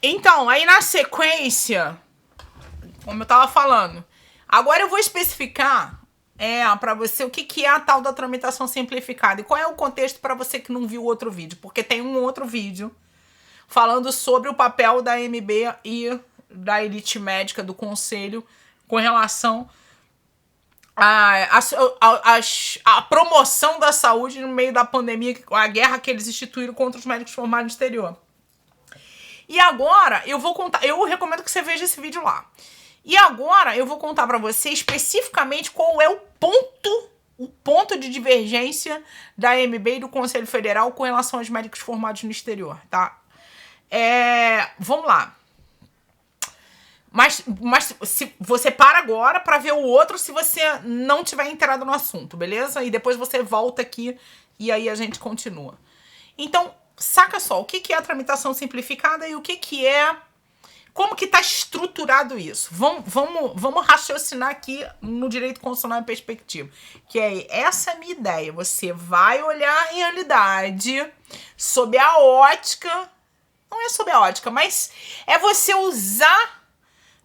Então, aí na sequência, como eu tava falando, agora eu vou especificar para você o que é a tal da tramitação simplificada e qual é o contexto para você que não viu o outro vídeo, porque tem um outro vídeo falando sobre o papel da AMB e da elite médica do conselho com relação a promoção da saúde no meio da pandemia, a guerra que eles instituíram contra os médicos formados no exterior. E agora eu vou contar, eu recomendo que você veja esse vídeo lá. E agora eu vou contar para você especificamente qual é o ponto de divergência da AMB e do Conselho Federal com relação aos médicos formados no exterior, tá? Vamos lá. Mas se você para agora para ver o outro se você não tiver inteirado no assunto, beleza? E depois você volta aqui e aí a gente continua. Então, saca só, o que é a tramitação simplificada e o que é... Como que está estruturado isso? Vamos raciocinar aqui no direito constitucional em perspectiva. Que essa é a minha ideia. Você vai olhar a realidade sob a ótica... Não é sob a ótica, mas é você usar...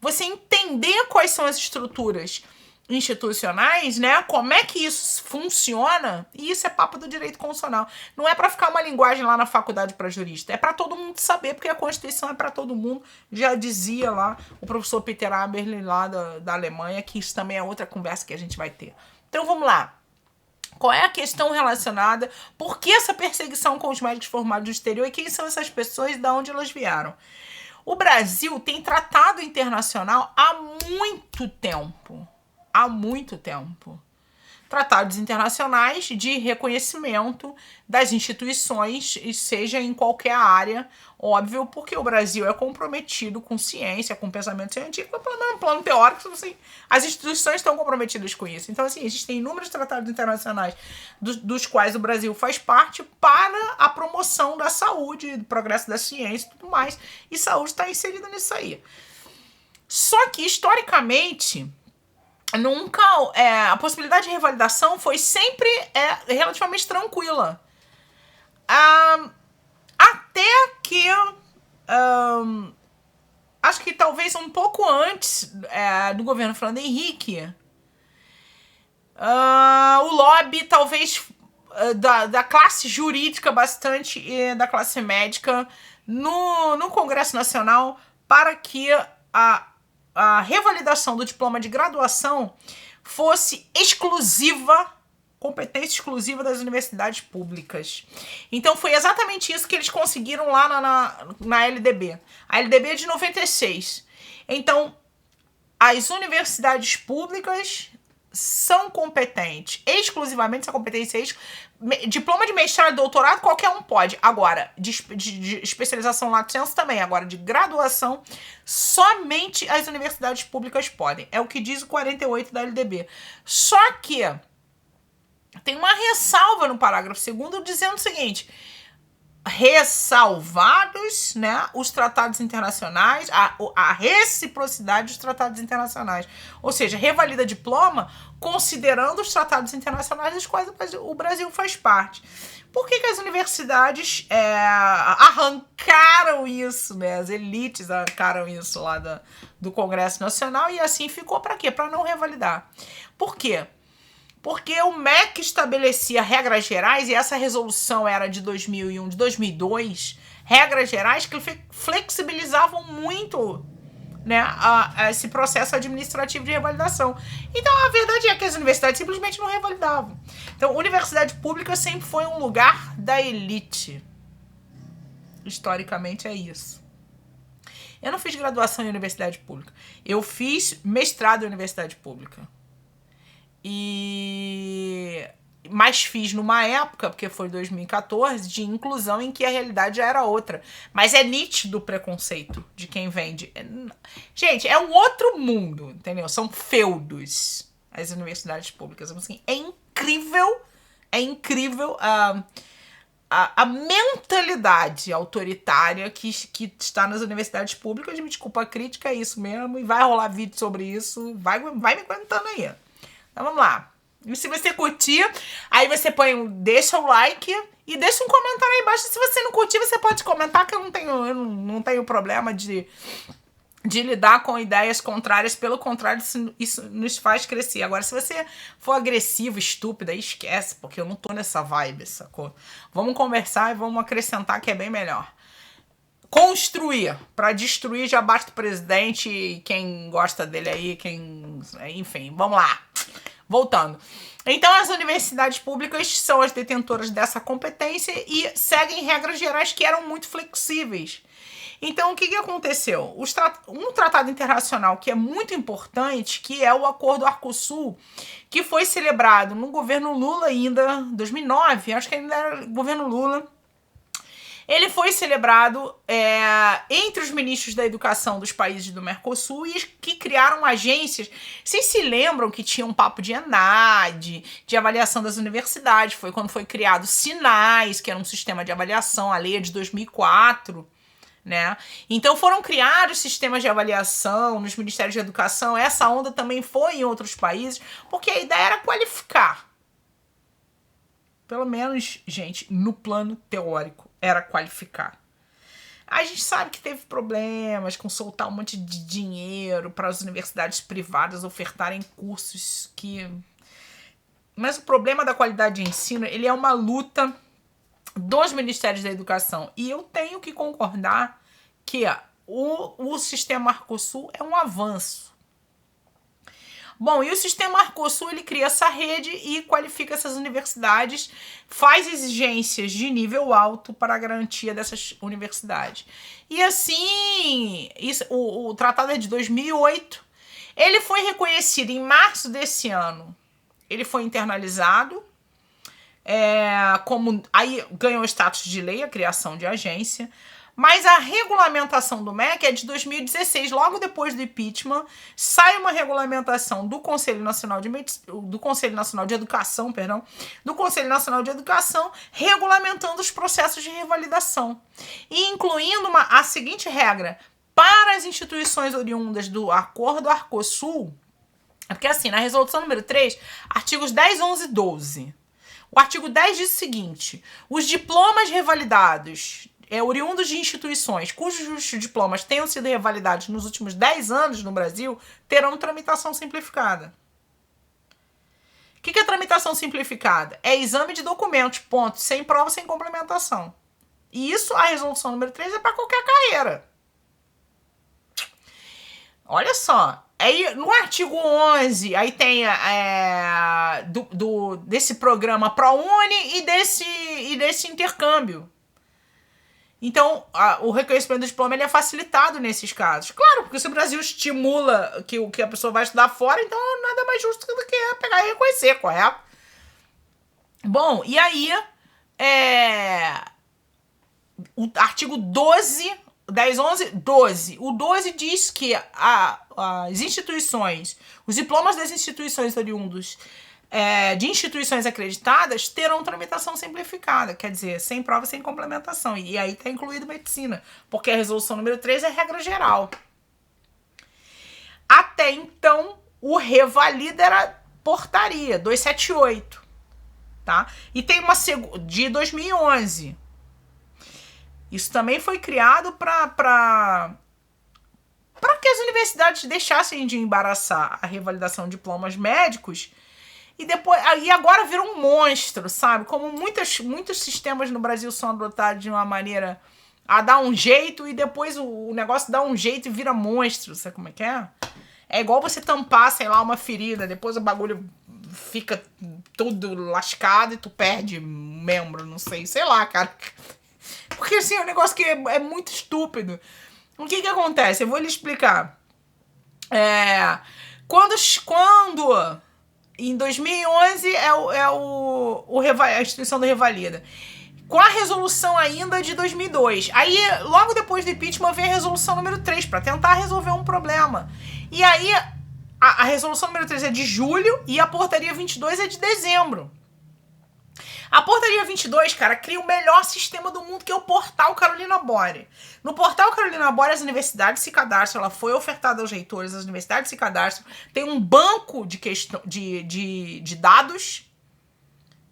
Você entender quais são as estruturas institucionais, né? Como é que isso funciona? E isso é papo do direito constitucional. Não é para ficar uma linguagem lá na faculdade para jurista. É para todo mundo saber, porque a Constituição é para todo mundo. Já dizia lá o professor Peter Aberle lá da Alemanha, que isso também é outra conversa que a gente vai ter. Então vamos lá. Qual é a questão relacionada? Por que essa perseguição com os médicos formados no exterior? E quem são essas pessoas e de onde elas vieram? O Brasil tem tratado internacional há muito tempo. Há muito tempo. Tratados internacionais de reconhecimento das instituições, seja em qualquer área, óbvio, porque o Brasil é comprometido com ciência, com pensamento científico, no plano teórico, assim, as instituições estão comprometidas com isso. Então, assim, existem inúmeros tratados internacionais dos quais o Brasil faz parte para a promoção da saúde, do progresso da ciência e tudo mais, e saúde está inserida nisso aí. Só que, historicamente... Nunca, a possibilidade de revalidação foi sempre relativamente tranquila. Até que, acho que talvez um pouco antes do governo Fernando Henrique, o lobby talvez da classe jurídica bastante e da classe médica no Congresso Nacional para que a revalidação do diploma de graduação fosse competência exclusiva das universidades públicas. Então foi exatamente isso que eles conseguiram lá na LDB. A LDB é de 96. Então, as universidades públicas são competentes, exclusivamente essa competência diploma de mestrado e doutorado qualquer um pode. Agora, de especialização lato sensu também. Agora, de graduação, somente as universidades públicas podem. É o que diz o 48 da LDB. Só que tem uma ressalva no parágrafo 2º dizendo o seguinte: ressalvados, né, os tratados internacionais, a reciprocidade dos tratados internacionais. Ou seja, revalida diploma considerando os tratados internacionais dos quais o Brasil faz parte. Por que as universidades arrancaram isso, né? As elites arrancaram isso lá do Congresso Nacional e assim ficou para quê? Para não revalidar. Por quê? Porque o MEC estabelecia regras gerais, e essa resolução era de 2001, de 2002, regras gerais que flexibilizavam muito, né, esse processo administrativo de revalidação. Então, a verdade é que as universidades simplesmente não revalidavam. Então, a universidade pública sempre foi um lugar da elite. Historicamente, é isso. Eu não fiz graduação em universidade pública. Eu fiz mestrado em universidade pública. Mas fiz numa época, porque foi 2014, de inclusão em que a realidade já era outra. Mas é nítido o preconceito de quem vende. Gente, é um outro mundo, entendeu? São feudos as universidades públicas. Assim, é incrível a mentalidade autoritária que está nas universidades públicas. Me desculpa a crítica, é isso mesmo. E vai rolar vídeo sobre isso. Vai me contando aí. Então vamos lá. E se você curtir, aí você deixa o like E deixa um comentário aí embaixo. Se você não curtir, você pode comentar, que eu não tenho problema de lidar com ideias contrárias. Pelo contrário, isso nos faz crescer. Agora, se você for agressivo, estúpido, aí esquece, porque eu não tô nessa vibe, sacou? Vamos conversar e vamos acrescentar, que é bem melhor. Construir. Para destruir, já basta o presidente e quem gosta dele aí, enfim, vamos lá. Voltando. Então, as universidades públicas são as detentoras dessa competência e seguem regras gerais que eram muito flexíveis. Então, o que aconteceu? Um tratado internacional que é muito importante, que é o Acordo Arcosul, que foi celebrado no governo Lula ainda, 2009, acho que ainda era governo Lula. Ele foi celebrado entre os ministros da educação dos países do Mercosul e que criaram agências. Vocês se lembram que tinha um papo de ENAD, de avaliação das universidades? Foi quando foi criado SINAIS, que era um sistema de avaliação, a lei é de 2004. Né? Então foram criados sistemas de avaliação nos ministérios de educação. Essa onda também foi em outros países, porque a ideia era qualificar. Pelo menos, gente, no plano teórico, era qualificar. A gente sabe que teve problemas com soltar um monte de dinheiro para as universidades privadas ofertarem cursos que... Mas o problema da qualidade de ensino, ele é uma luta dos ministérios da educação. E eu tenho que concordar que o sistema Arcosul é um avanço. Bom, e o sistema Arcosul, ele cria essa rede e qualifica essas universidades, faz exigências de nível alto para a garantia dessas universidades. E assim, o tratado é de 2008, ele foi reconhecido em março desse ano, ele foi internalizado, aí ganhou status de lei, a criação de agência, mas a regulamentação do MEC é de 2016, logo depois do impeachment, sai uma regulamentação do Conselho Nacional de Educação, regulamentando os processos de revalidação, e incluindo a seguinte regra: para as instituições oriundas do Acordo Arcosul, porque assim, na resolução número 3, artigos 10, 11 e 12, o artigo 10 diz o seguinte: os diplomas revalidados oriundos de instituições cujos diplomas tenham sido revalidados nos últimos 10 anos no Brasil terão tramitação simplificada. O que é tramitação simplificada? É exame de documentos, ponto, sem prova, sem complementação. E isso, a resolução número 3, é para qualquer carreira. Olha só. Aí, no artigo 11, aí tem desse programa ProUni e desse intercâmbio. Então, o reconhecimento do diploma ele é facilitado nesses casos. Claro, porque se o Brasil estimula que a pessoa vai estudar fora, então nada mais justo do que pegar e reconhecer, correto? Bom, e aí, o artigo 12, 10, 11, 12. O 12 diz que as instituições, os diplomas das instituições oriundos de instituições acreditadas terão tramitação simplificada, quer dizer, sem prova e sem complementação. E aí está incluído medicina, porque a resolução número 3 é regra geral. Até então, o revalida era portaria 278, tá? E tem uma de 2011. Isso também foi criado para que as universidades deixassem de embaraçar a revalidação de diplomas médicos. E agora virou um monstro, sabe? Como muitos sistemas no Brasil são adotados de uma maneira a dar um jeito e depois o negócio dá um jeito e vira monstro. Sabe como é que é? É igual você tampar, sei lá, uma ferida, depois o bagulho fica tudo lascado e tu perde membro, não sei lá, cara. Porque assim, é um negócio que é muito estúpido. O que acontece? Eu vou lhe explicar. Quando em 2011 a instituição do revalida. Com a resolução ainda de 2002. Aí, logo depois do impeachment, vem a resolução número 3 para tentar resolver um problema. E aí, a resolução número 3 é de julho e a portaria 22 é de dezembro. A portaria 22, cara, cria o melhor sistema do mundo, que é o portal Carolina Bore. No portal Carolina Bore, as universidades se cadastram, ela foi ofertada aos reitores, as universidades se cadastram, tem um banco de dados,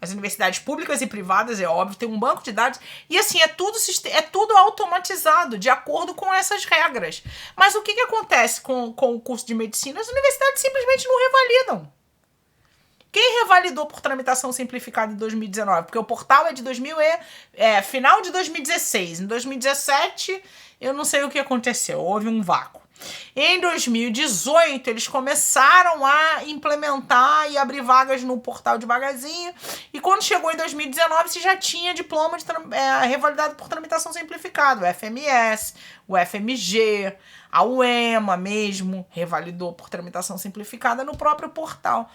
As universidades públicas e privadas, é óbvio, tem um banco de dados. E assim, é tudo automatizado, de acordo com essas regras. Mas o que acontece com o curso de medicina? As universidades simplesmente não revalidam. Quem revalidou por tramitação simplificada em 2019? Porque o portal é de final de 2016. Em 2017, eu não sei o que aconteceu. Houve um vácuo. Em 2018, eles começaram a implementar e abrir vagas no portal devagarzinho. E quando chegou em 2019, você já tinha diploma revalidado por tramitação simplificada. O FMS, o FMG, a UEMA mesmo revalidou por tramitação simplificada no próprio portal.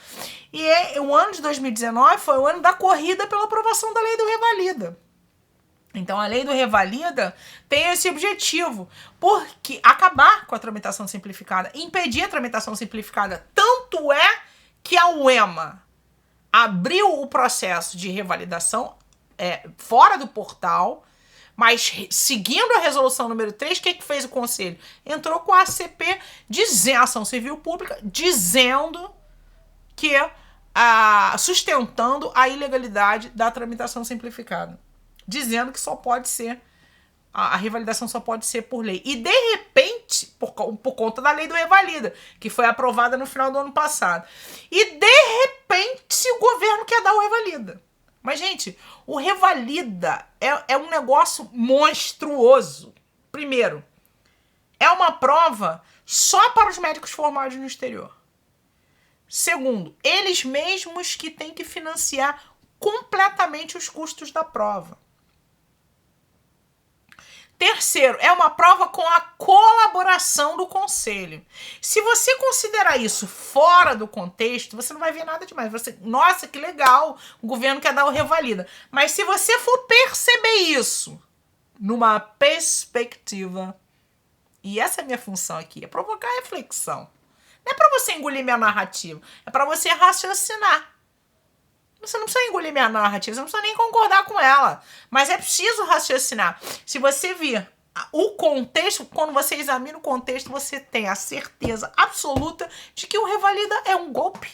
E o ano de 2019 foi o ano da corrida pela aprovação da lei do Revalida. Então, a lei do Revalida tem esse objetivo, porque acabar com a tramitação simplificada, impedir a tramitação simplificada. Tanto é que a UEMA abriu o processo de revalidação fora do portal, mas seguindo a resolução número 3, o que fez o Conselho? Entrou com a ACP, a Ação Civil Pública, dizendo que, sustentando a ilegalidade da tramitação simplificada. Dizendo que só pode ser, a revalidação só pode ser por lei. E, de repente, por conta da lei do Revalida, que foi aprovada no final do ano passado. E, de repente, o governo quer dar o Revalida. Mas, gente, o Revalida é um negócio monstruoso. Primeiro, é uma prova só para os médicos formados no exterior. Segundo, eles mesmos que têm que financiar completamente os custos da prova. Terceiro, é uma prova com a colaboração do Conselho. Se você considerar isso fora do contexto, você não vai ver nada demais. Nossa, que legal, o governo quer dar o Revalida. Mas se você for perceber isso numa perspectiva, e essa é a minha função aqui, é provocar reflexão. Não é para você engolir minha narrativa, é para você raciocinar. Você não precisa engolir minha narrativa, você não precisa nem concordar com ela. Mas é preciso raciocinar. Se você vir o contexto, quando você examina o contexto, você tem a certeza absoluta de que o Revalida é um golpe.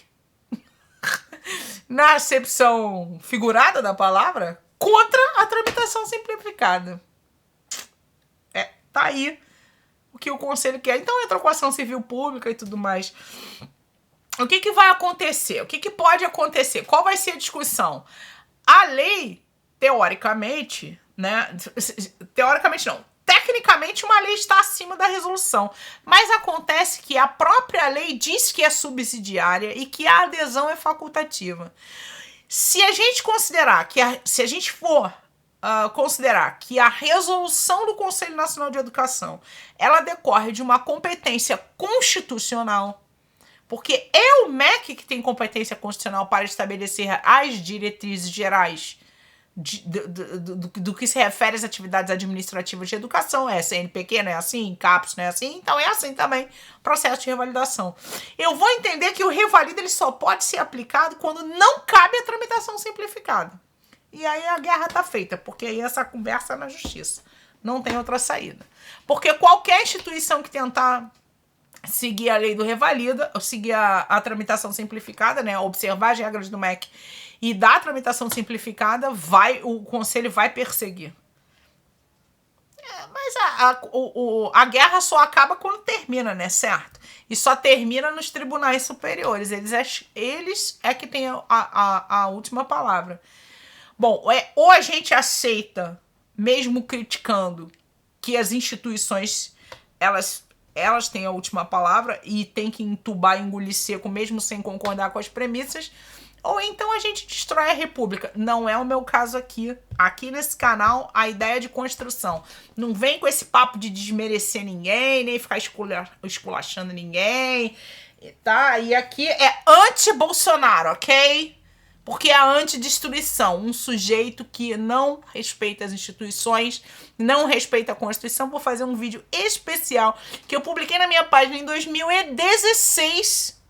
Na acepção figurada da palavra, contra a tramitação simplificada. Tá aí o que o Conselho quer. Então entra com a ação civil pública e tudo mais. O que vai acontecer? O que pode acontecer? Qual vai ser a discussão? A lei, teoricamente, né? Teoricamente não. Tecnicamente, uma lei está acima da resolução. Mas acontece que a própria lei diz que é subsidiária e que a adesão é facultativa. Se a gente considerar que se a gente for considerar que a resolução do Conselho Nacional de Educação ela decorre de uma competência constitucional, porque é o MEC que tem competência constitucional para estabelecer as diretrizes gerais do que se refere às atividades administrativas de educação. CNPq não é assim, CAPES não é assim, então é assim também processo de revalidação. Eu vou entender que o Revalida ele só pode ser aplicado quando não cabe a tramitação simplificada. E aí a guerra está feita, porque aí essa conversa é na justiça. Não tem outra saída. Porque qualquer instituição que tentar seguir a lei do Revalida, ou seguir a tramitação simplificada, né, observar as regras do MEC e dar a tramitação simplificada, o Conselho vai perseguir. Mas a guerra só acaba quando termina, né, certo? E só termina nos tribunais superiores. Eles é que têm a última palavra. Bom, ou a gente aceita, mesmo criticando, que as instituições, elas têm a última palavra e tem que entubar e engolir seco mesmo sem concordar com as premissas, ou então a gente destrói a república. Não é o meu caso aqui. Aqui nesse canal, a ideia de construção. Não vem com esse papo de desmerecer ninguém, nem ficar esculachando ninguém, tá? E aqui é anti-Bolsonaro, ok? Porque é a antidestruição. Um sujeito que não respeita as instituições, não respeita a Constituição. Vou fazer um vídeo especial que eu publiquei na minha página em 2016.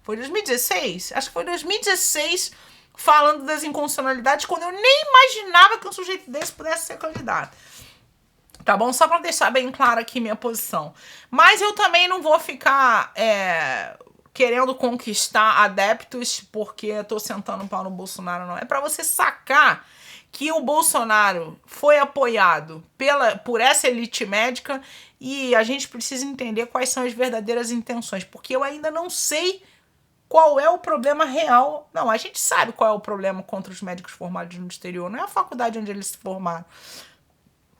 Foi 2016? Acho que foi 2016, falando das inconstitucionalidades, quando eu nem imaginava que um sujeito desse pudesse ser candidato. Tá bom? Só para deixar bem claro aqui minha posição. Mas eu também não vou ficar querendo conquistar adeptos porque eu tô sentando um pau no Bolsonaro, não. É para você sacar que o Bolsonaro foi apoiado por essa elite médica e a gente precisa entender quais são as verdadeiras intenções, porque eu ainda não sei qual é o problema real. Não, a gente sabe qual é o problema contra os médicos formados no exterior, não é a faculdade onde eles se formaram.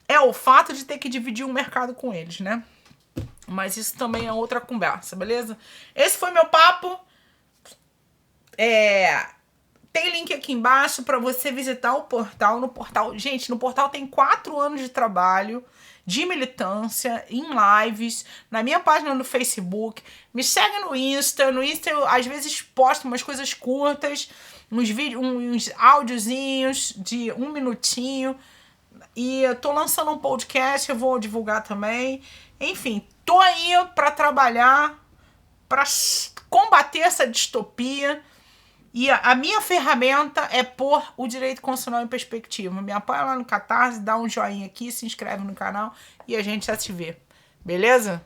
É o fato de ter que dividir o mercado com eles, né? Mas isso também é outra conversa, beleza? Esse foi meu papo. Tem link aqui embaixo para você visitar o portal. Gente, no portal tem 4 anos de trabalho, de militância, em lives, na minha página no Facebook. Me segue no Insta. No Insta eu às vezes posto umas coisas curtas, uns vídeos, uns áudiozinhos de 1 minutinho. E eu tô lançando um podcast, eu vou divulgar também. Enfim, tô aí para trabalhar, para combater essa distopia. E a minha ferramenta é pôr o direito constitucional em perspectiva. Me apoia lá no Catarse, dá um joinha aqui, se inscreve no canal e a gente já se vê. Beleza?